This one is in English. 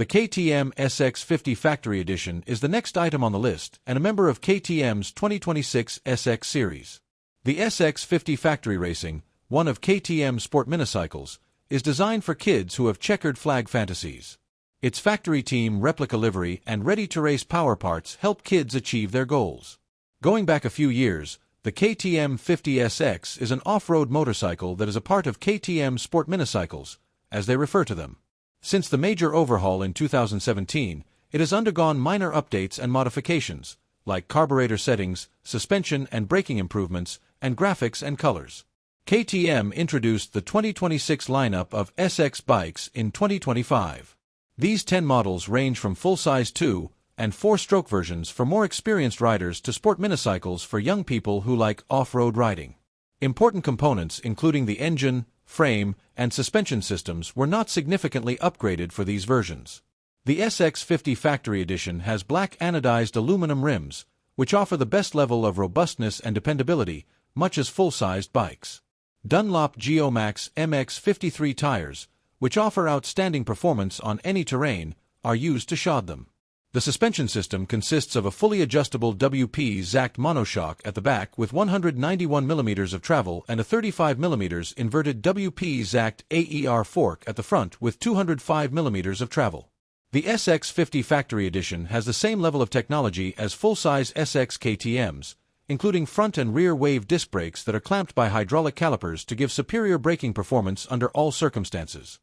The KTM SX50 Factory Edition is the next item on the list and a member of KTM's 2026 SX series. The SX50 Factory Racing, one of KTM's sport minicycles, is designed for kids who have checkered flag fantasies. Its factory team replica livery and ready-to-race power parts help kids achieve their goals. Going back a few years, the KTM 50SX is an off-road motorcycle that is a part of KTM sport minicycles, as they refer to them. Since the major overhaul in 2017, it has undergone minor updates and modifications, like carburetor settings, suspension and braking improvements, and graphics and colors. KTM introduced the 2026 lineup of SX bikes in 2025. These 10 models range from full-size 2- and 4-stroke versions for more experienced riders to sport minicycles for young people who like off-road riding. Important components including the engine, frame, and suspension systems were not significantly upgraded for these versions. The SX50 Factory Edition has black anodized aluminum rims, which offer the best level of robustness and dependability, much as full-sized bikes. Dunlop Geomax MX53 tires, which offer outstanding performance on any terrain, are used to shod them. The suspension system consists of a fully adjustable WP Zact monoshock at the back with 191 mm of travel and a 35 mm inverted WP Zact AER fork at the front with 205 mm of travel. The SX50 Factory Edition has the same level of technology as full-size SX KTMs, including front and rear wave disc brakes that are clamped by hydraulic calipers to give superior braking performance under all circumstances.